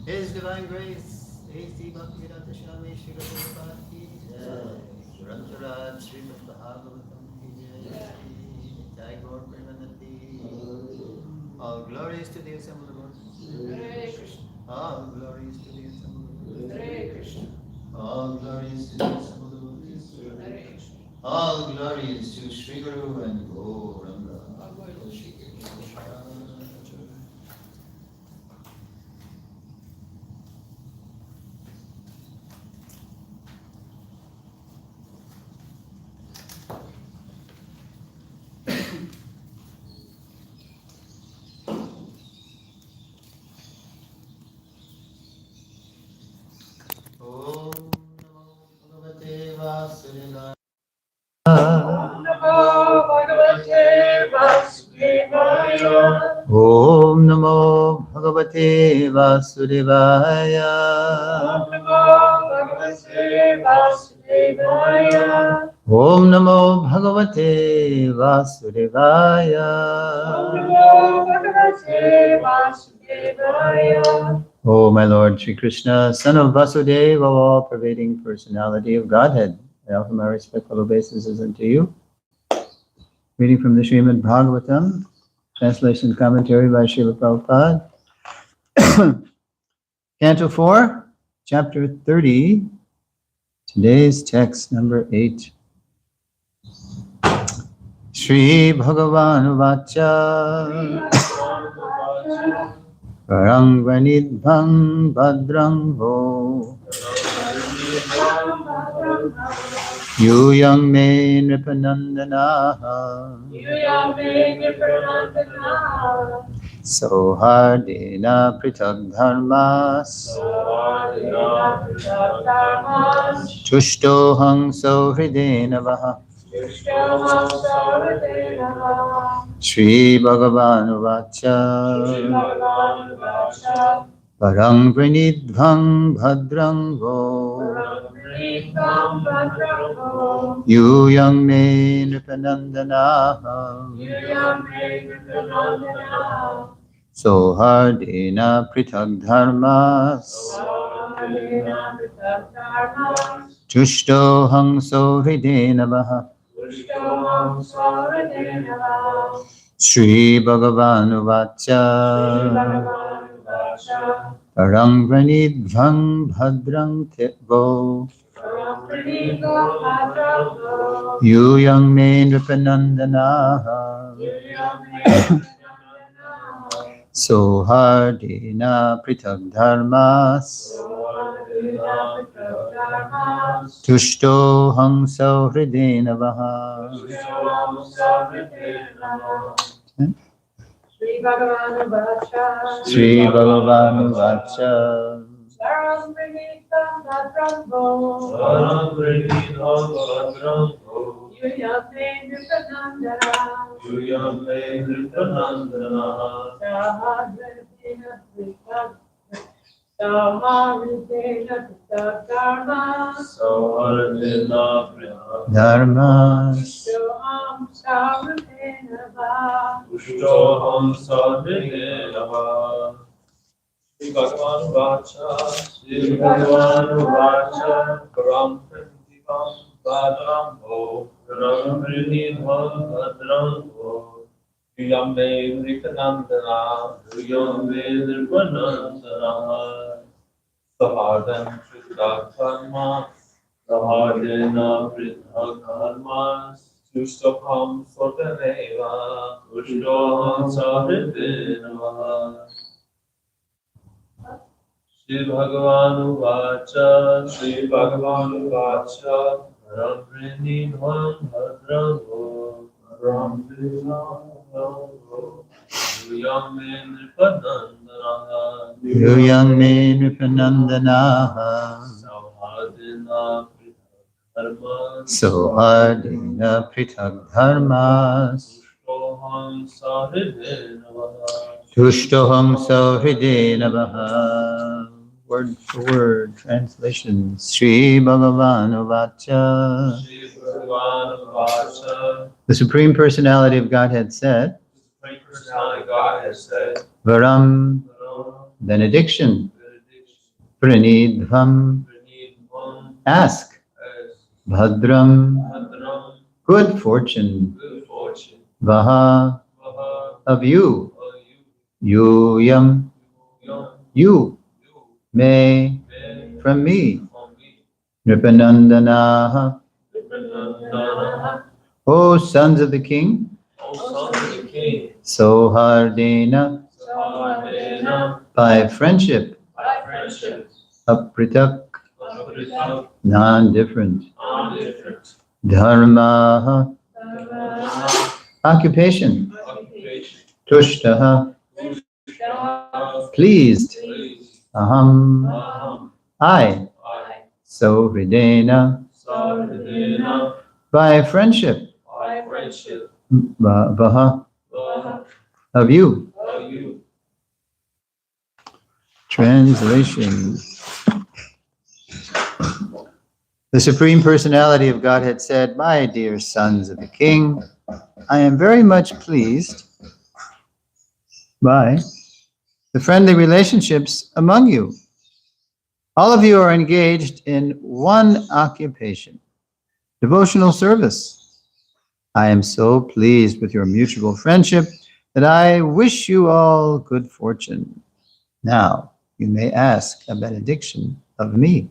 His Divine Grace, A.C. Bhaktivedanta Swami Srila Prabhupada ki jai. Grantaraj Srimad Bhagavatam ki jai. Jai Gaur Premanandi. All glories to the assembled Lord. Hare Krishna. All glories to the assembled Lord. Hare Krishna. All glories to the assembled Lord. Hare Krishna. All glories to Sri Guru and Gauranga. Om Namo Bhagavate Vasudevaya. Om Namo Bhagavate Vasudevaya. Om Namo Bhagavate Vasudevaya. Om Namo Bhagavate Vasudevaya. Om Namo Bhagavate Vasudevaya. Om Namo Bhagavate Vasudevaya. O my Lord Sri Krishna, Son of Vasudeva, all-pervading personality of Godhead, I offer my respectful obeisances unto you. Reading from the Srimad Bhagavatam, translation and commentary by Srila Prabhupada. Canto 4, Chapter 30, today's text number 8. Shri Bhagavan Vacha Parang Vanidbhang Bhadrang Ho Yuyang Me Nripanandanaha Sohardena Pritag Dharmas Tushtohang Sohridena Vaha Shri Bhagavan Vacha Parang Pranidhvang Bhadrang Ho Yuyang Me Nripanandanaha Sohardena Pritag Dharmas Tushtohang Sohridena Vaha Shri Bhagavan Vacha Parang Pranidhvang Bhadrang Tebo Yuyang Me Nripanandanaha Sohardena Pritag Dharmas Tushtohang Sohridena Vaha. Shri Bhagavan Vacha. Shri Bhagavan Vacha. Saram Pranidham Bhadram Ho. Saram Pranidham Bhadram Ho. Yuyame Nripanandana. Yuyame Nripanandana. Sahadena Pritag. Sahadena Pritag Dharmas. Sahadena Pritag Dharmas. Soham Saradena Va. Ushtoham Sadhena Va. Shri Bhagavan Vacha, Shri Bhagavan Vacha, Param Pranidham Bhadram Ho, Param Pranidham Bhadram Ho, Yuyame Nripanandana, Yuyame Nripanandana, Sahadana Pritag Dharma, Sahadena Pritag Dharma, Tushtoham Sodhaneva, Tushtoham Sadhena. Shri Bhagavan Vacha, Shri Bhagavan Vacha, Param Pranidham Bhadram Ho, Param Pranidham Bhadram Ho, Yuyang Me Nripanandana, Yuyang Me Nripanandanaha. Sahadena Pritag Dharma, Sohardena Pritag Dharmas. Tushtoham Sadhena Vaha. Tushtoham Sohridena Vaha. Word for word translation. Shri Bhagavan Vacha. Shri Bhagavan Vacha, The Supreme Personality of Godhead said, the Supreme Personality of God has said, Varam, Varam, benediction, benediction, Pranidhvam. Pranidhvam. Ask. As Bhadram. Bhadram. Good fortune. Good fortune. Vaha. Vaha. Of you. You. Yuyam. Yum. You. You. May. May. From me. From me. Nripanandanaha. Nandana. O sons of the king. O sons of the king. Sohardena. Samadena. By friendship. By friendship. Apritak. Apritak. Non-different. Non-different. Dharmaha. Dharma. Occupation. Occupation. Tushtaha. Tushtaha. Pleased. Please. Aham. Aham. I. I. So hridena. Samadena. By friendship. By friendship. Vaha. Vaha. Of you. Of you. Translation. The Supreme Personality of Godhead said, "My dear sons of the King, I am very much pleased by the friendly relationships among you. All of you are engaged in one occupation, devotional service. I am so pleased with your mutual friendship that I wish you all good fortune. Now you may ask a benediction of me."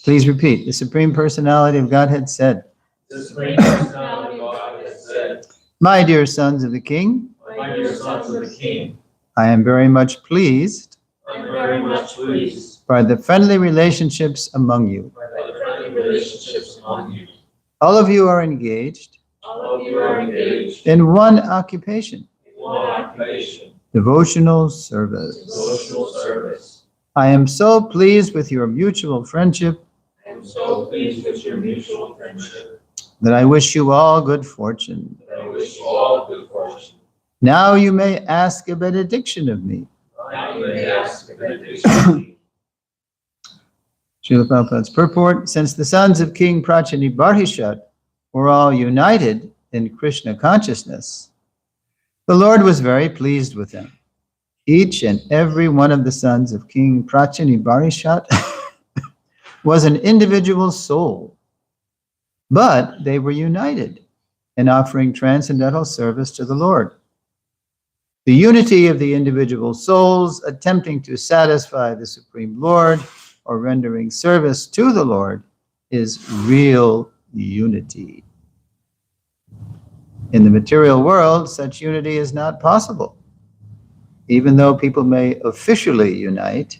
Please repeat. The Supreme Personality of Godhead said, The Supreme Personality of God has said, "My dear sons of the King, my dear sons of the king, I am very much pleased I am very much pleased by the friendly relationships among you. by the friendly relationships among you. All of you are engaged All of you are engaged in one occupation, in one occupation, devotional service. social service. I am so pleased with your mutual friendship I am so pleased with your mutual friendship that I wish you all good fortune. that I wish you all good fortune. Now you may ask a benediction of me." Now you may ask a benediction. Srila Prabhupada's purport: since the sons of King Prachani Barhishat were all united in Krishna consciousness, the Lord was very pleased with them. Each and every one of the sons of King Prachani Barhishat was an individual soul, but they were united in offering transcendental service to the Lord. The unity of the individual souls attempting to satisfy the Supreme Lord or rendering service to the Lord is real unity. In the material world, such unity is not possible. Even though people may officially unite,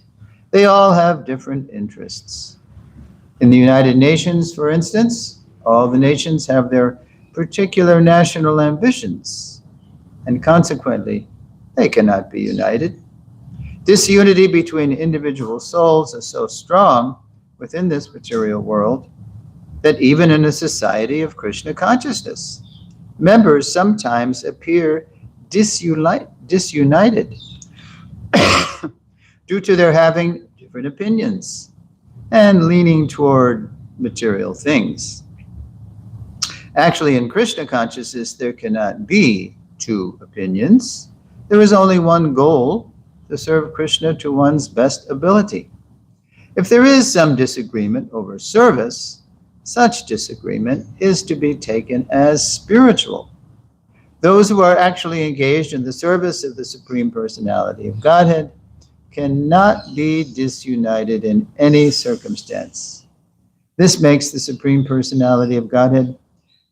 they all have different interests. In the United Nations, for instance, all the nations have their particular national ambitions, and consequently, they cannot be united. Disunity between individual souls is so strong within this material world that even in a society of Krishna consciousness, members sometimes appear disunited due to their having different opinions and leaning toward material things. Actually, in Krishna consciousness, there cannot be two opinions. There is only one goal: to serve Krishna to one's best ability. If there is some disagreement over service, such disagreement is to be taken as spiritual. Those who are actually engaged in the service of the Supreme Personality of Godhead cannot be disunited in any circumstance. This makes the Supreme Personality of Godhead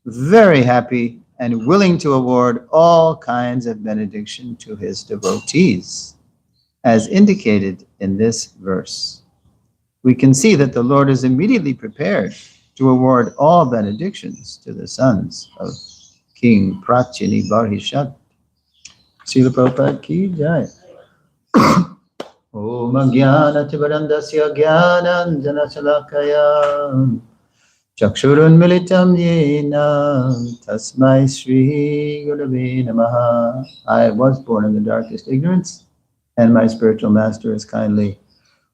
very happy and willing to award all kinds of benediction to his devotees, as indicated in this verse. We can see that the Lord is immediately prepared to award all benedictions to the sons of King Prachini Barhishat. Srila Prabhupada ki jai. Om Jnana Tivarandasya Jnananjana Salakaya Chakshurun Militam Yena Tasmai Shri Gurave Namaha. I was born in the darkest ignorance, and my spiritual master is kindly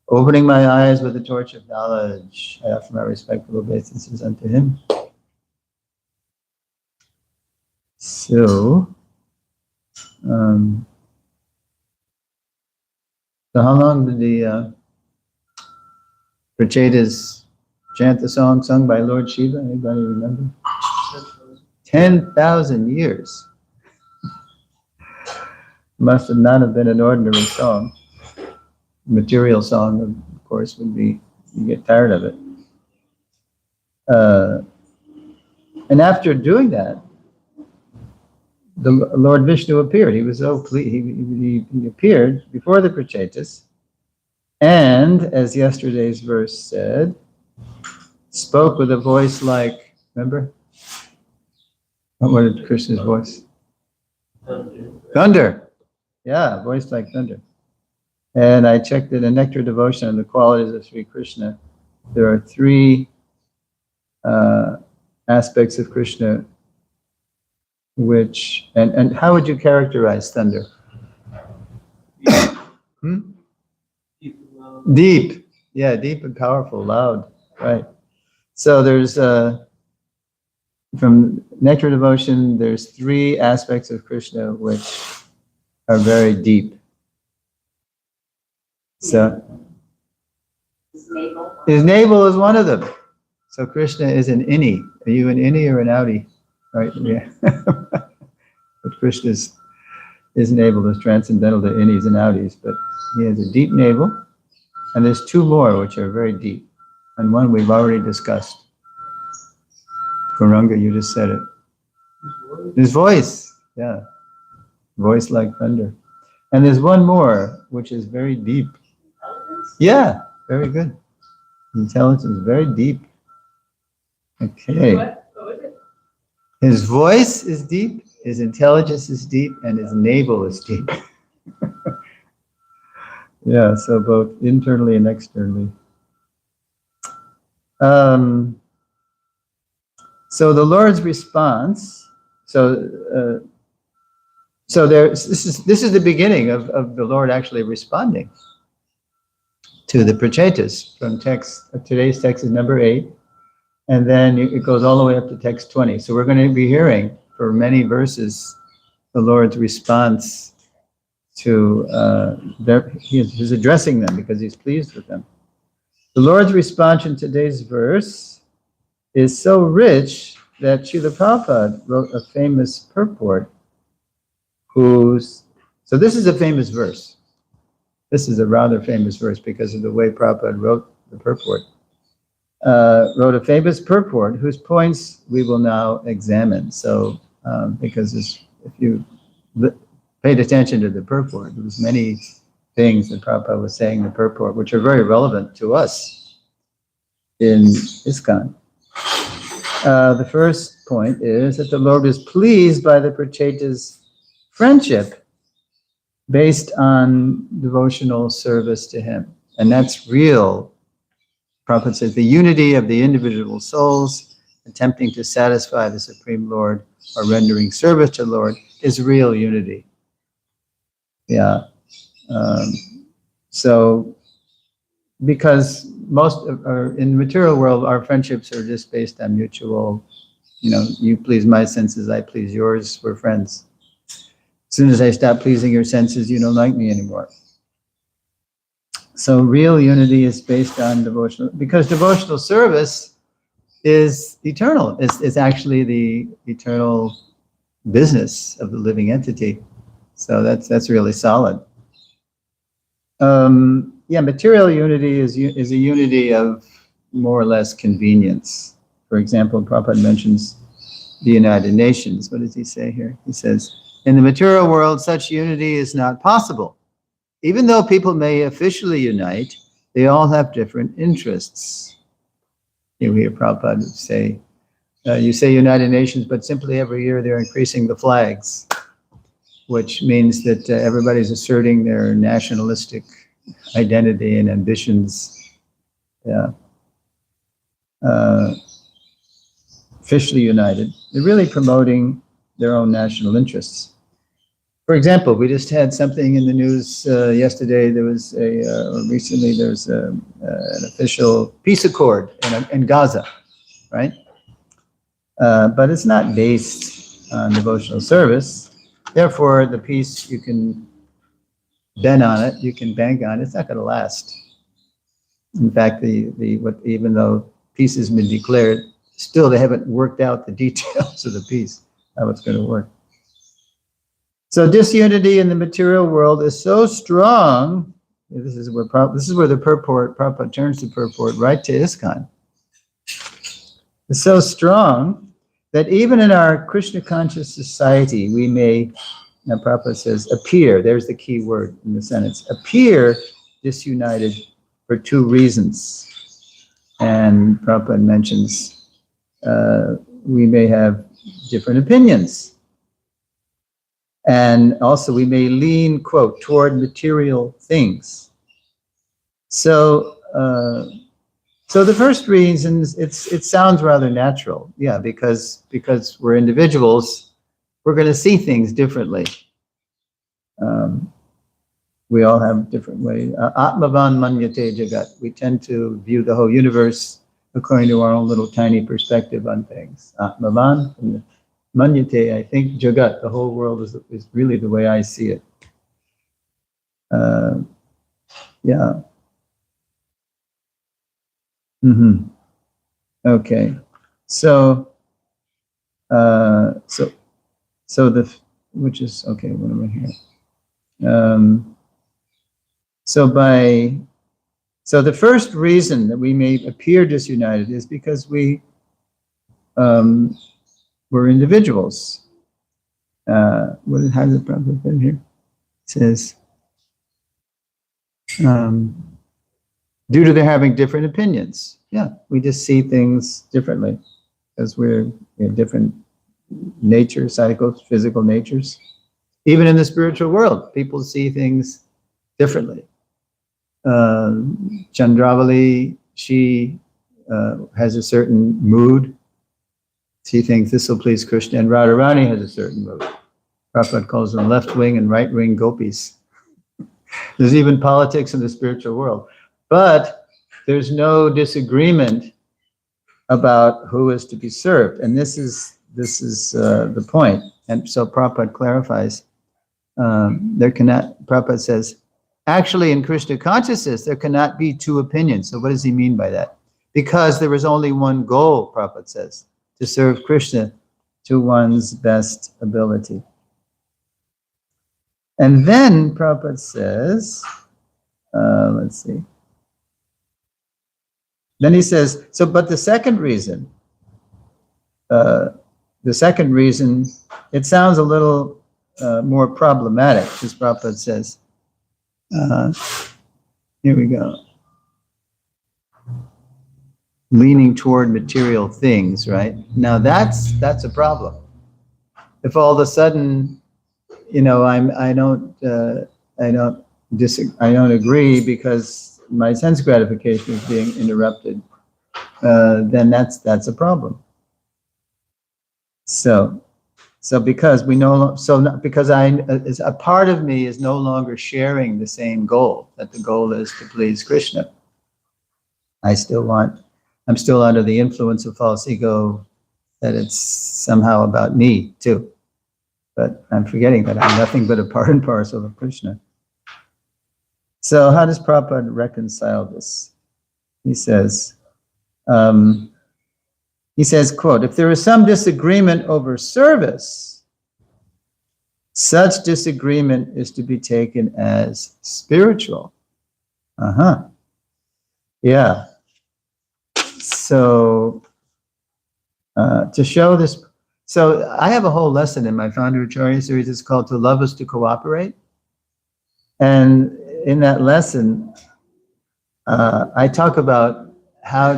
opening my eyes with the torch of knowledge. I offer my respectful obeisances unto him. So how long did the Prachetas chant the song sung by Lord Shiva. Anybody remember? 10,000 years. Must have not have been an ordinary song. Material song, of course, would be, you get tired of it. And after doing that, the Lord Vishnu appeared. He was so pleased. He appeared before the Prachetas, and as yesterday's verse said, spoke with a voice like, remember? What was Krishna's voice? Thunder. Yeah, voice like thunder. And I checked in a Nectar Devotion on the qualities of Sri Krishna. There are 3 aspects of Krishna which, and how would you characterize thunder? Deep. Yeah, deep and powerful, loud, right. So there's, from Nectar Devotion, there's 3 aspects of Krishna which are very deep. So, his navel is one of them. So Krishna is an innie. Are you an innie or an outie? Right? Yeah. But Krishna's navel is transcendental to innies and outies, but he has a deep navel, and there's 2 more which are very deep, and one we've already discussed. Gauranga, you just said it. His voice, yeah, voice like thunder. And there's one more which is very deep. Yeah, very good. Intelligence is very deep. Okay. What was it? His voice is deep, his intelligence is deep, and his navel is deep. Yeah, so both internally and externally. So the Lord's response. So this is the beginning of the Lord actually responding to the Prachetas from text. Today's text is number 8. And then it goes all the way up to text 20. So we're going to be hearing for many verses the Lord's response to he's addressing them because he's pleased with them. The Lord's response in today's verse is so rich that Srila Prabhupada wrote a famous purport so this is a famous verse. This is a rather famous verse because of the way Prabhupada wrote the purport. Wrote a famous purport whose points we will now examine. So, because if you paid attention to the purport, there was many things that Prabhupada was saying in the purport which are very relevant to us in ISKCON. The first point is that the Lord is pleased by the Prachetas' friendship based on devotional service to him. And that's real. Prabhupada says the unity of the individual souls attempting to satisfy the Supreme Lord or rendering service to the Lord is real unity. Yeah. So, because most in the material world, our friendships are just based on mutual, you please my senses, I please yours, we're friends. As soon as I stop pleasing your senses, you don't like me anymore. So real unity is based on because devotional service is eternal. It's actually the eternal business of the living entity. So that's really solid. Material unity is a unity of more or less convenience. For example, Prabhupada mentions the United Nations. What does he say here? He says, in the material world, such unity is not possible. Even though people may officially unite, they all have different interests. You hear Prabhupada say, you say United Nations, but simply every year they're increasing the flags, which means that everybody's asserting their nationalistic identity and ambitions. Yeah. Officially united. They're really promoting their own national interests. For example, we just had something in the news yesterday. There was recently there's an official peace accord in Gaza, right? But it's not based on devotional service. Therefore, the peace, you can bet on it, you can bank on it. It's not going to last. In fact, even though peace has been declared, still they haven't worked out the details of the peace, how it's going to work. So disunity in the material world is so strong. This is where the purport, Prabhupada turns the purport right to ISKCON. It's so strong that even in our Krishna conscious society, we may, now Prabhupada says, appear, there's the key word in the sentence, appear disunited for two reasons. And Prabhupada mentions we may have different opinions. And also we may lean, quote, toward material things. So the first reason, it sounds rather natural. Yeah, because we're individuals, we're going to see things differently. We all have different ways. Atmavan manyate jagat. We tend to view the whole universe according to our own little tiny perspective on things. Atmavan manyate, I think jagat, the whole world is really the way I see it. Yeah. Okay. So which is okay. What am I here? So the first reason that we may appear disunited is because we're individuals. How does it probably fit here? It says, due to their having different opinions. Yeah, we just see things differently because we're in different natures, physical natures. Even in the spiritual world, people see things differently. Chandravali, she has a certain mood. She thinks this will please Krishna, and Radharani has a certain mood. Prabhupada calls them left wing and right wing gopis. There's even politics in the spiritual world. But there's no disagreement about who is to be served. And this is the point. And so Prabhupada clarifies, Prabhupada says, actually in Krishna consciousness, there cannot be two opinions. So what does he mean by that? Because there is only one goal, Prabhupada says, to serve Krishna to one's best ability. And then Prabhupada says, let's see. Then he says, but the second reason, it sounds a little more problematic, as Prabhupada says. Here we go. Leaning toward material things, right? Now that's a problem. If all of a sudden, I don't agree because my sense gratification is being interrupted, then that's a problem. So because a part of me is no longer sharing the same goal, that the goal is to please Krishna. I'm still under the influence of false ego, that it's somehow about me too. But I'm forgetting that I'm nothing but a part and parcel of Krishna. So how does Prabhupada reconcile this? He says, quote, if there is some disagreement over service, such disagreement is to be taken as spiritual. Yeah. So to show this, so I have a whole lesson in my Founder Acharya series. It's called To Love Is to Cooperate. And in that lesson, I talk about how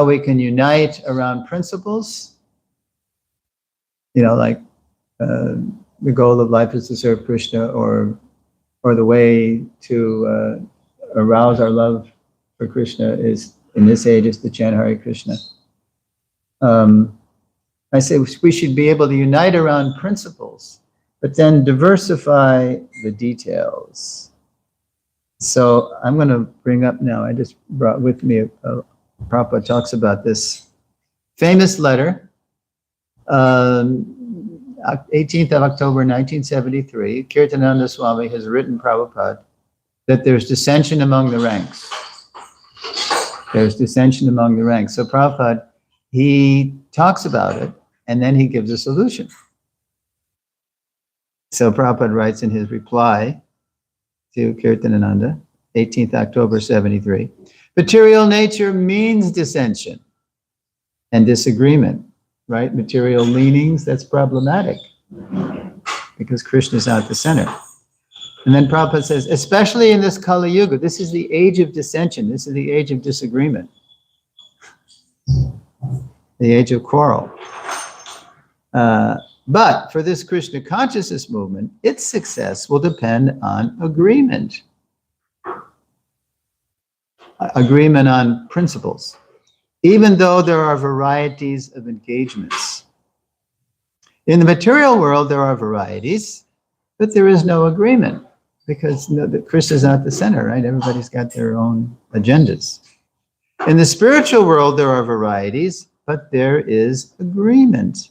we can unite around principles. Like the goal of life is to serve Krishna, or the way to arouse our love for Krishna is, in this age, is to chant Hare Krishna. I say we should be able to unite around principles, but then diversify the details. So I'm going to bring up now, I just brought with me, Prabhupada talks about this famous letter, 18th of October 1973, Kirtananda Swami has written Prabhupada that there's dissension among the ranks. There's dissension among the ranks. So Prabhupada, he talks about it, and then he gives a solution. So Prabhupada writes in his reply to Kirtanananda, 18th October 73, material nature means dissension and disagreement, right? Material leanings, that's problematic because Krishna is out the center. And then Prabhupada says, especially in this Kali Yuga, this is the age of dissension, this is the age of disagreement, the age of quarrel. But for this Krishna consciousness movement, its success will depend on agreement. Agreement on principles, even though there are varieties of engagements. In the material world, there are varieties, but there is no agreement because Krishna is not the center, right? Everybody's got their own agendas. In the spiritual world, there are varieties, but there is agreement.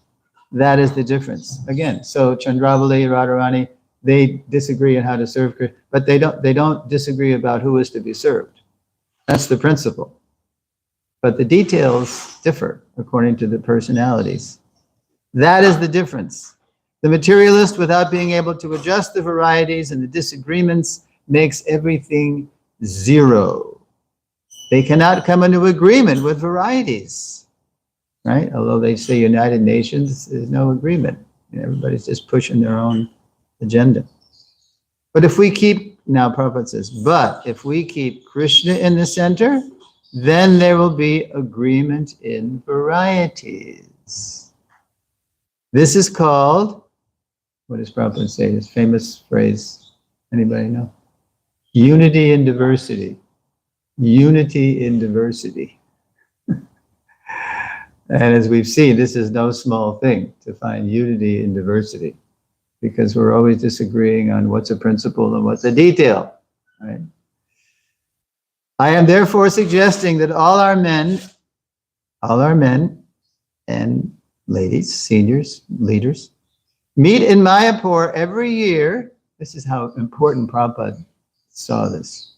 That is the difference. Again, so Chandravali, Radharani, they disagree on how to serve Krishna, but they don't disagree about who is to be served. That's the principle. But the details differ according to the personalities. That is the difference. The materialist, without being able to adjust the varieties and the disagreements, makes everything zero. They cannot come into agreement with varieties. Right? Although they say United Nations, there's no agreement. Everybody's just pushing their own agenda. But if we keep, now Prabhupada says, but if we keep Krishna in the center, then there will be agreement in varieties. This is called, what does Prabhupada say, his famous phrase, anybody know? Unity in diversity. Unity in diversity. And as we've seen, this is no small thing to find unity in diversity because we're always disagreeing on what's a principle and what's a detail, right? I am therefore suggesting that all our men and ladies, seniors, leaders, meet in Mayapur every year. This is how important Prabhupada saw this.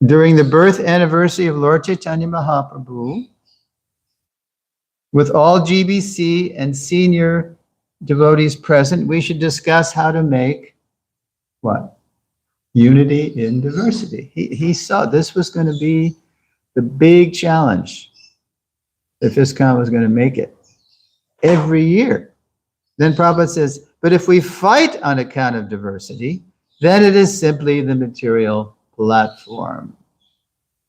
During the birth anniversary of Lord Chaitanya Mahaprabhu, with all GBC and senior devotees present, we should discuss how to make what? Unity in diversity. He saw this was going to be the big challenge if ISKCON was going to make it every year. Then Prabhupada says, but if we fight on account of diversity, then it is simply the material platform.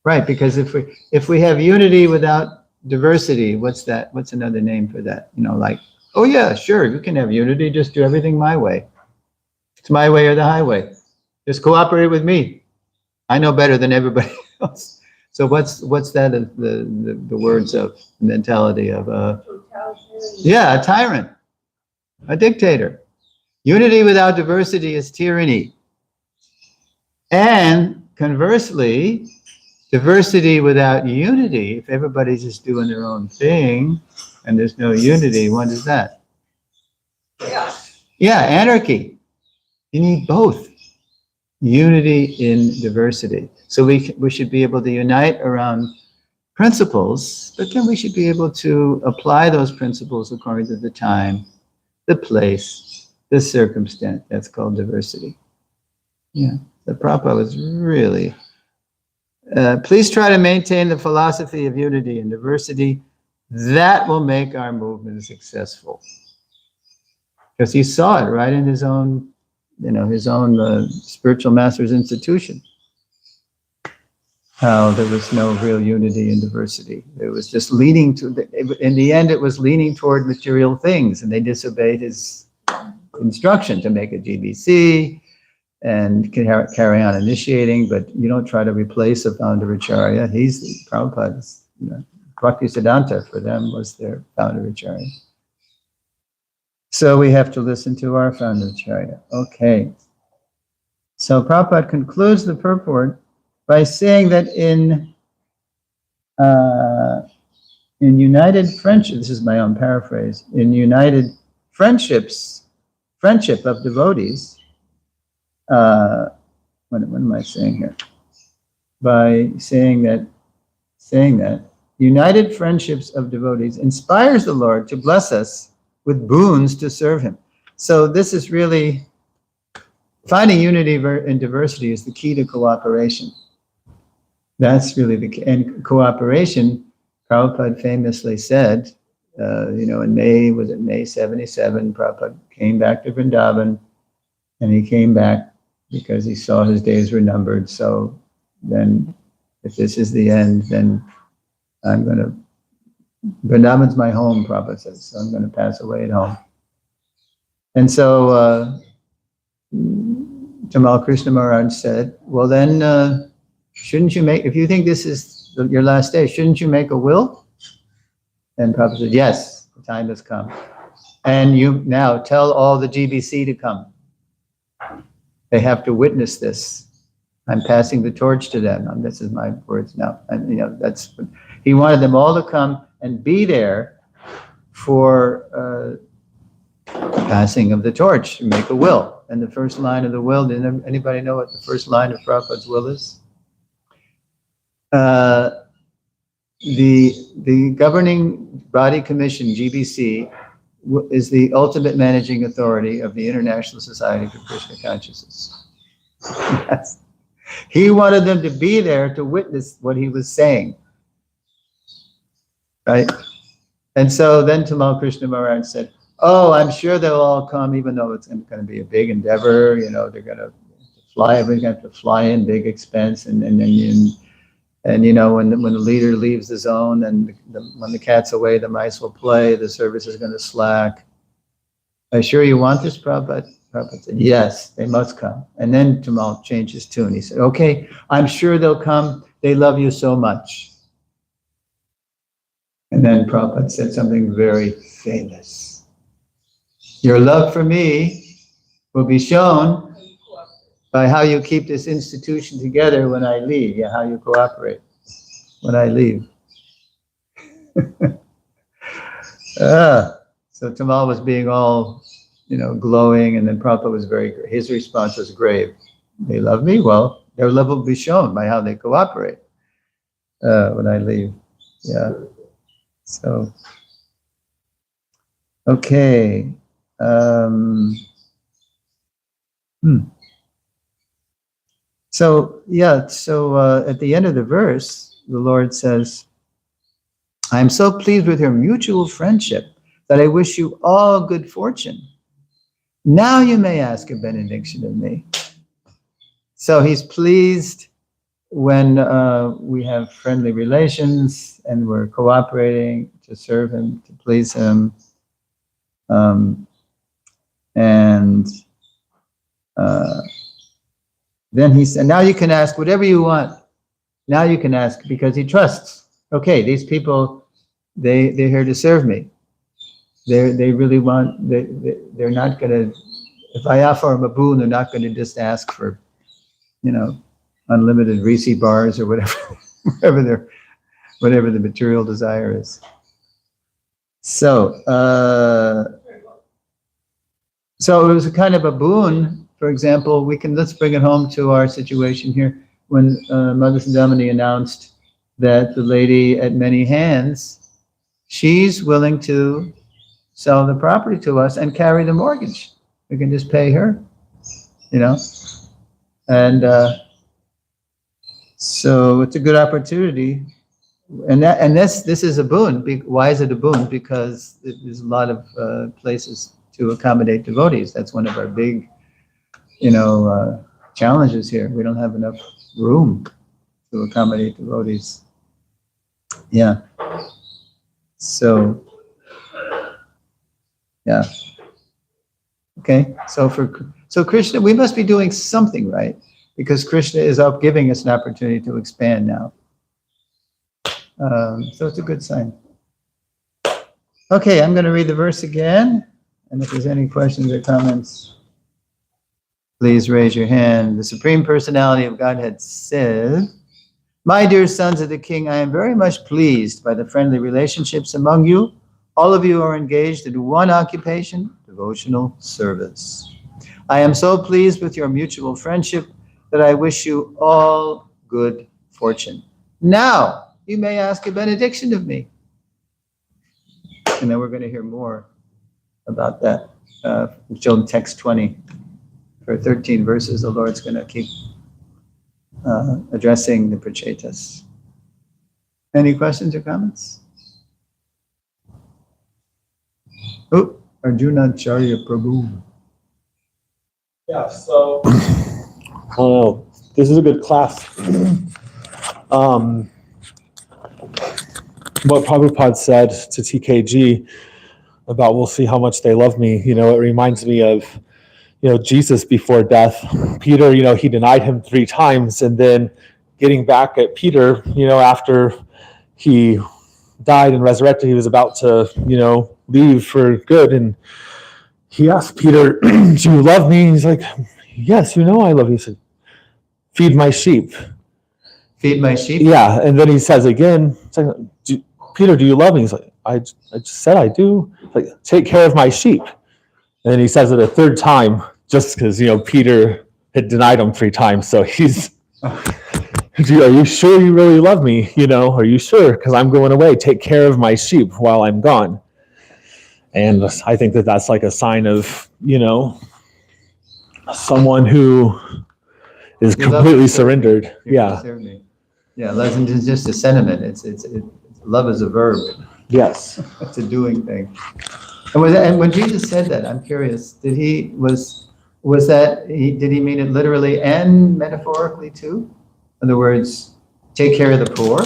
Right, because if we have unity without diversity, what's that? What's another name for that? Like, oh yeah, sure, you can have unity, just do everything my way. It's my way or the highway. Just cooperate with me. I know better than everybody else. So what's that? The words of mentality of a tyrant, a dictator. Unity without diversity is tyranny. And conversely, diversity without unity, if everybody's just doing their own thing and there's no unity, what is that? Yeah, anarchy. You need both. Unity in diversity. So we should be able to unite around principles, but then we should be able to apply those principles according to the time, the place, the circumstance. That's called diversity. Yeah, the Prabhupada was really... please try to maintain the philosophy of unity and diversity. That will make our movement successful. Because he saw it right in his own, spiritual master's institution. How there was no real unity and diversity. It was just leaning to, in the end, it was leaning toward material things, and they disobeyed his instruction to make a GBC, and carry on initiating, but you don't try to replace a founder acharya. He's Prabhupada's, Bhakti Siddhanta for them was their founder acharya. So we have to listen to our founder acharya. Okay. So Prabhupada concludes the purport by saying that in united friendship, this is my own paraphrase, in united friendship of devotees, what am I saying here? By saying that saying that. United friendships of devotees inspires the Lord to bless us with boons to serve him. So this is really, finding unity and diversity is the key to cooperation. That's really the key. And cooperation, Prabhupada famously said, in May 77, Prabhupada came back to Vrindavan, and he came back because he saw his days were numbered. So then, if this is the end, then Vrindavan's my home, Prabhupada says, so I'm going to pass away at home. And so Tamal Krishna Maharaj said, well then, shouldn't you if you think this is your last day, shouldn't you make a will? And Prabhupada said, yes, the time has come. And you now tell all the GBC to come. They have to witness this. I'm passing the torch to them. This is my words now. And he wanted them all to come and be there for passing of the torch, make a will. And the first line of the will, did anybody know what the first line of Prabhupada's will is? The governing body commission, GBC, is the ultimate managing authority of the International Society for Krishna Consciousness. Yes. He wanted them to be there to witness what he was saying. Right? And so then Tamal Krishna Maharaj said, oh, I'm sure they'll all come, even though it's going to be a big endeavor. They're going to fly, everybody's going to have to fly in, big expense, and when the leader leaves the zone and when the cat's away, the mice will play, the service is going to slack. Are you sure you want this, Prabhupada? Prabhupada said, yes, they must come. And then Tamal changed his tune. He said, okay, I'm sure they'll come. They love you so much. And then Prabhupada said something very famous. Your love for me will be shown by how you keep this institution together when I leave. Yeah, how you cooperate when I leave. So Tamal was being all, glowing, and then Prabhupada was his response was grave. They love me? Well, their love will be shown by how they cooperate when I leave. Yeah. So, okay. So at the end of the verse, the Lord says, I am so pleased with your mutual friendship that I wish you all good fortune. Now you may ask a benediction of me. So he's pleased when we have friendly relations and we're cooperating to serve him, to please him. Then he said, now you can ask whatever you want. Now you can ask, because he trusts. Okay, these people, they're here to serve me. They really want, they're not going to, if I offer them a boon, they're not going to just ask for, unlimited Reese bars or whatever the material desire is. So it was a kind of a boon. For example, let's bring it home to our situation here. When Mother Sundamani announced that the lady at Many Hands, she's willing to sell the property to us and carry the mortgage. We can just pay her, and so it's a good opportunity. And this is a boon. Why is it a boon? Because there's a lot of places to accommodate devotees. That's one of our big, challenges here. We don't have enough room to accommodate devotees. Yeah. So, yeah. Okay. So Krishna, we must be doing something right, because Krishna is up giving us an opportunity to expand now. So it's a good sign. Okay, I'm going to read the verse again. And if there's any questions or comments, please raise your hand. The Supreme Personality of Godhead said, my dear sons of the King, I am very much pleased by the friendly relationships among you. All of you are engaged in one occupation, devotional service. I am so pleased with your mutual friendship that I wish you all good fortune. Now, you may ask a benediction of me. And then we're going to hear more about that. Job text 20. For 13 verses, the Lord's going to keep addressing the prachetas. Any questions or comments? Oh, Arjuna Charya Prabhu. Yeah, so this is a good class. What Prabhupada said to TKG about we'll see how much they love me, it reminds me of, Jesus before death. Peter, he denied him 3 times, and then getting back at Peter, after he died and resurrected, he was about to, leave for good, and he asked Peter, do you love me? And he's like, yes, I love you. He said, feed my sheep. Feed my sheep? Yeah, and then he says again, Peter, do you love me? He's like, I just said I do. Like, take care of my sheep. And then he says it a 3rd time, just because, Peter had denied him 3 times. So he's, are you sure you really love me? Are you sure? Because I'm going away. Take care of my sheep while I'm gone. And I think that that's like a sign of, someone who is completely surrendered. Yeah. Yeah, love isn't just a sentiment. It's love is a verb. Yes. It's a doing thing. And when Jesus said that, I'm curious, did he mean it literally and metaphorically too? In other words, take care of the poor?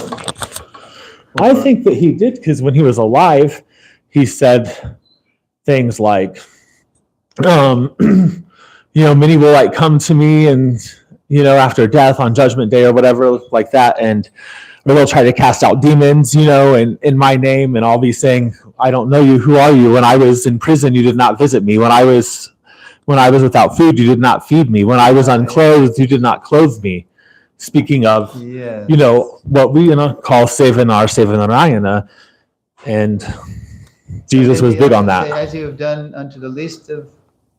I think that he did, because when he was alive, he said things like, many will come to me and, after death on Judgment Day or whatever like that, and they'll try to cast out demons, in my name, and I'll be saying, I don't know you. Who are you? When I was in prison, you did not visit me. When I was without food, you did not feed me. When I was unclothed, you did not clothe me. Speaking of, what we call Sevanarayana, and Jesus was big on that. As you have done unto the least of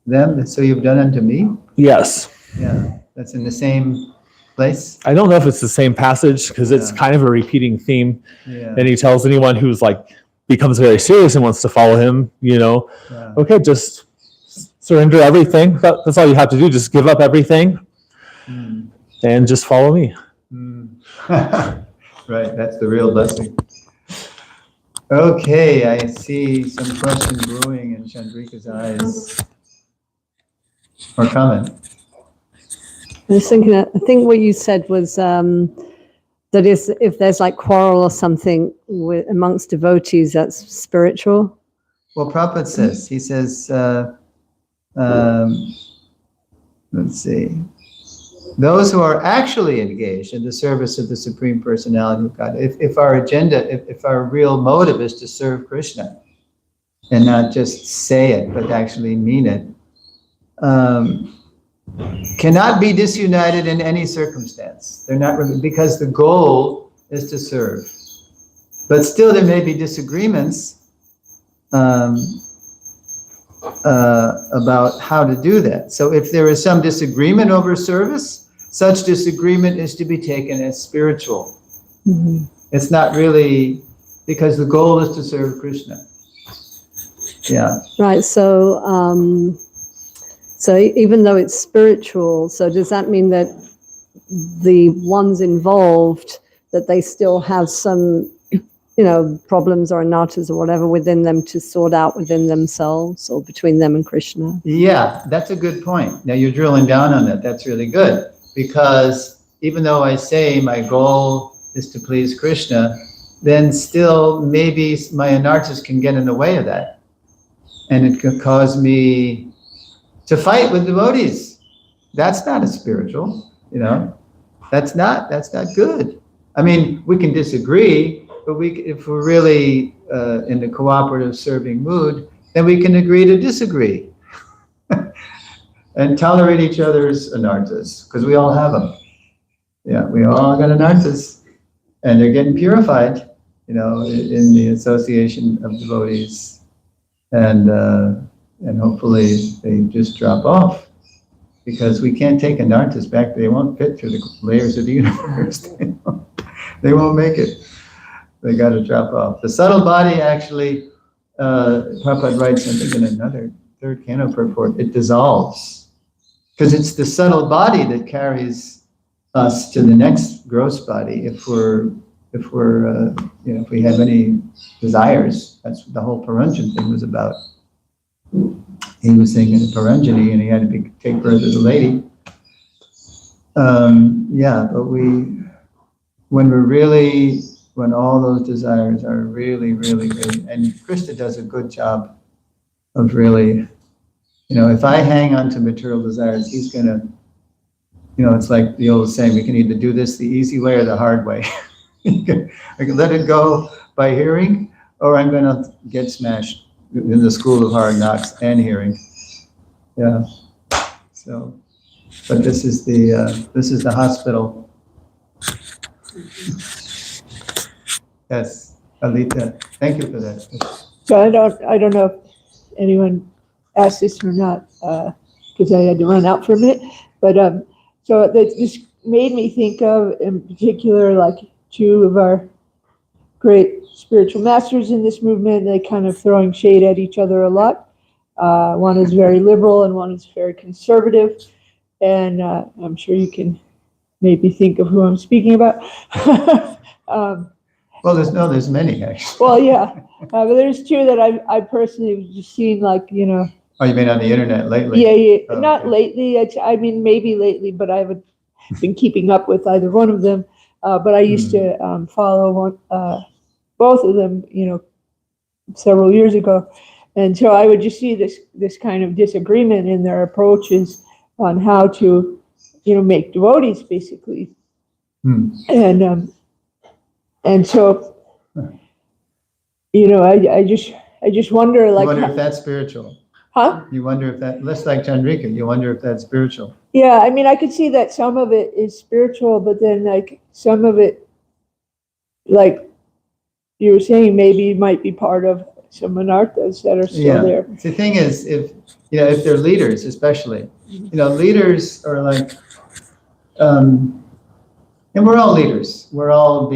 them, so you've done unto me? Yes. Yeah, that's in the same place? I don't know if it's the same passage, because it's kind of a repeating theme. Yeah. And he tells anyone who's becomes very serious and wants to follow him, okay, just surrender everything. That's all you have to do. Just give up everything and just follow me. Right, that's the real blessing. Okay, I see some question brewing in Chandrika's eyes. Or comment. I was thinking, I think what you said was that if there's quarrel or something amongst devotees, that's spiritual. Well, Prabhupada says, he says, let's see, those who are actually engaged in the service of the Supreme Personality of God, if our agenda, if our real motive is to serve Krishna, and not just say it, but actually mean it, cannot be disunited in any circumstance. They're not really, because the goal is to serve. But still there may be disagreements about how to do that. So if there is some disagreement over service, such disagreement is to be taken as spiritual. Mm-hmm. It's not really, because the goal is to serve Krishna. Yeah. Right. So even though it's spiritual, so does that mean that the ones involved, that they still have some, problems or anatas or whatever within them to sort out within themselves or between them and Krishna? Yeah, that's a good point. Now you're drilling down on that. That's really good. Because even though I say my goal is to please Krishna, then still maybe my anarthas can get in the way of that. And it could cause me to fight with devotees. That's not a spiritual, that's not good. I mean, we can disagree, but if we're really in the cooperative serving mood, then we can agree to disagree and tolerate each other's anarthas, because we all have them. Yeah, we all got anarthas, and they're getting purified, in the association of devotees, and hopefully they just drop off, because we can't take anarthas back. They won't fit through the layers of the universe. They won't make it. they got to drop off. The subtle body actually, Prabhupada writes, I think in another third canto purport, it dissolves. Because it's the subtle body that carries us to the next gross body if we have any desires. That's what the whole Paranjan thing was about. He was thinking of Paranjani and he had to take birth as a lady. But when all those desires are really, really, really, and Krishna does a good job of really, if I hang on to material desires, he's gonna, it's like the old saying, we can either do this the easy way or the hard way. I can let it go by hearing, or I'm gonna get smashed in the school of hard knocks and hearing. Yeah. So, but this is the hospital. Yes, Alita. Thank you for that. So I don't know if anyone asked this or not, because I had to run out for a minute. But so this made me think of, in particular, like two of our great spiritual masters in this movement. They kind of throwing shade at each other a lot. One is very liberal and one is very conservative. And I'm sure you can maybe think of who I'm speaking about. Well, there's many actually. Well, yeah, but there's two that I personally have just seen, like, Oh, you mean on the internet lately? Yeah, Oh, not okay. lately. I mean, maybe lately, but I haven't been keeping up with either one of them. But I used to follow both of them, several years ago, and so I would just see this kind of disagreement in their approaches on how to, make devotees, basically, and so, I just wonder, like, You wonder if that's spiritual. huh? You wonder if that, less like Chandrika, you wonder if that's spiritual. Yeah, I mean, I could see that some of it is spiritual, but then, like, some of it, like you were saying, maybe might be part of some anarthas that are still there. The thing is, if they're leaders, especially, leaders are like, and we're all leaders. We all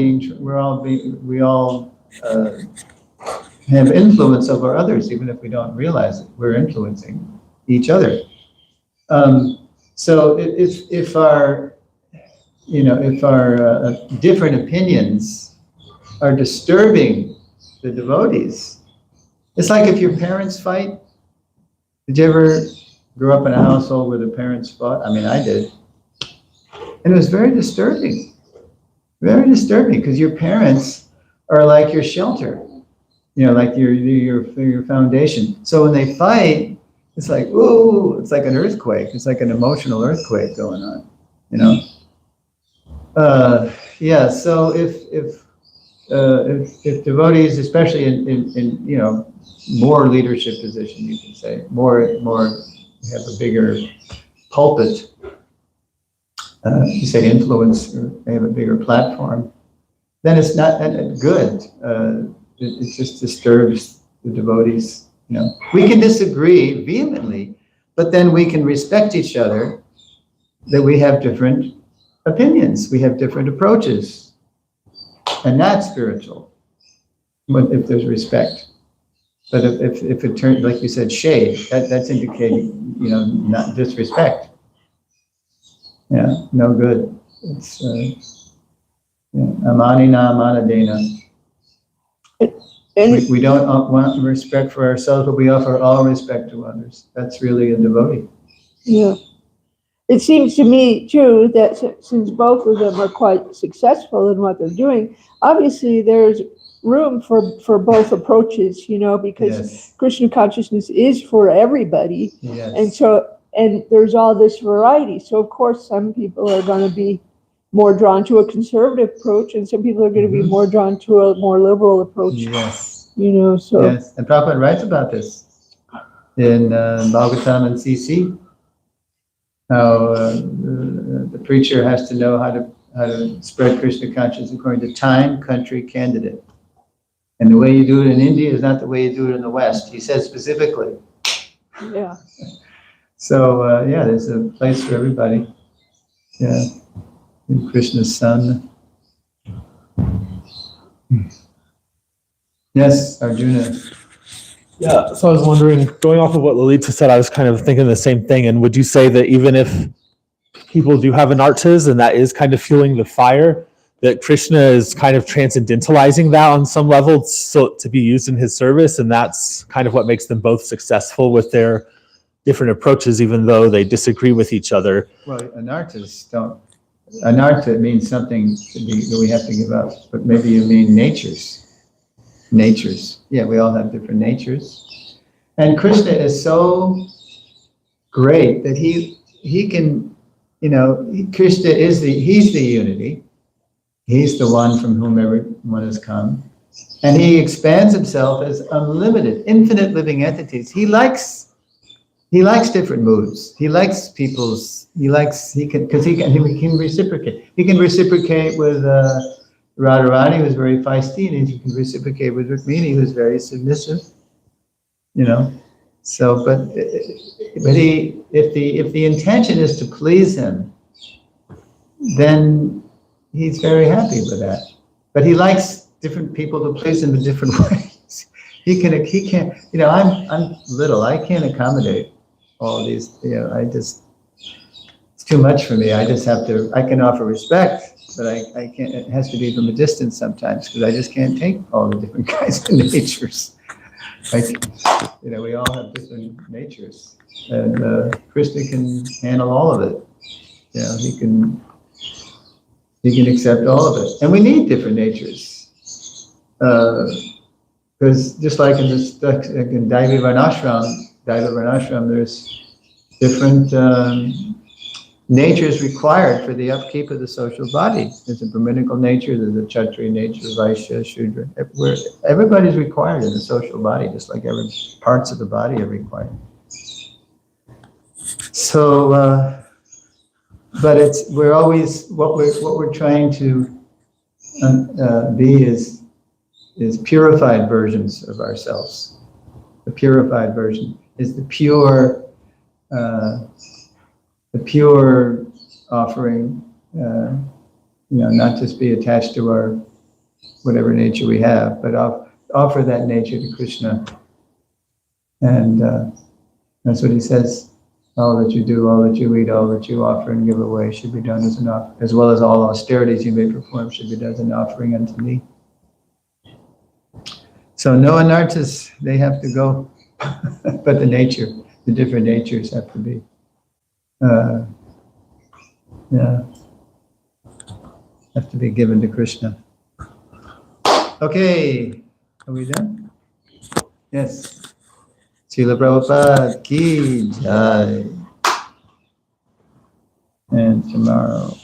have influence over others, even if we don't realize it. We're influencing each other. So if our different opinions are disturbing the devotees, it's like if your parents fight. Did you ever grow up in a household where the parents fought? I mean, I did. And it was very disturbing because your parents are like your shelter, like your foundation. So when they fight, it's like, ooh, it's like an earthquake. It's like an emotional earthquake going on, So if devotees, especially in more leadership position, you can say, more have a bigger pulpit, you say influence, or they have a bigger platform, then it's not good. It just disturbs the devotees. We can disagree vehemently, but then we can respect each other, that we have different opinions, we have different approaches, and that's spiritual, if there's respect. But if it turns, like you said, shade, that's indicating, not disrespect. Yeah, no good. It's amanina amanadena. We don't want respect for ourselves, but we offer all respect to others. That's really a devotee. Yeah. It seems to me, too, that since both of them are quite successful in what they're doing, obviously there's room for both approaches, because Yes. Krishna consciousness is for everybody. Yes. And there's all this variety. So, of course, some people are going to be more drawn to a conservative approach, and some people are going to be more drawn to a more liberal approach. Yes. So. Yes. And Prabhupada writes about this in Bhagavatam and CC. How the preacher has to know how to spread Krishna consciousness according to time, country, candidate. And the way you do it in India is not the way you do it in the West. He says specifically. Yeah. So, there's a place for everybody. Yeah. In Krishna's son. Yes, Arjuna. Yeah, so I was wondering, going off of what Lalita said, I was kind of thinking the same thing. And would you say that even if people do have anartas and that is kind of fueling the fire, that Krishna is kind of transcendentalizing that on some level so to be used in his service, and that's kind of what makes them both successful with their different approaches, even though they disagree with each other. Well, anartas don't. Anartha means something that we have to give up, but maybe you mean natures. Natures. Yeah, we all have different natures. And Krishna is so great that he can, Krishna he's the unity. He's the one from whom everyone has come. And he expands himself as unlimited, infinite living entities. He likes different moods. He likes he can reciprocate. He can reciprocate with Radharani, who's very feisty, and he can reciprocate with Rukmini, who's very submissive. So, but if the intention is to please him, then he's very happy with that. But he likes different people to please him in different ways. He can't. I'm little. I can't accommodate all these. It's too much for me. I just have to. I can offer respect, but I can't. It has to be from a distance sometimes because I just can't take all the different kinds of natures. We all have different natures, and Krishna can handle all of it. He can accept all of it, and we need different natures. Because just like in Daivi Varnashram, there's different natures required for the upkeep of the social body. There's a Brahminical nature, there's a Kshatriya nature, Vaishya, Shudra. Everybody's required in the social body, just like every parts of the body are required. So, but we're always what we're trying to be is purified versions of ourselves. The purified version is the pure offering, not just be attached to our whatever nature we have, but offer that nature to Krishna. And that's what he says. All that you do, all that you eat, all that you offer and give away should be done as an offering, as well as all austerities you may perform should be done as an offering unto me. So no anarthas, they have to go, but the different natures have to be, have to be given to Krishna. Okay, are we done? Yes. Srila Prabhupada ki jai. And tomorrow.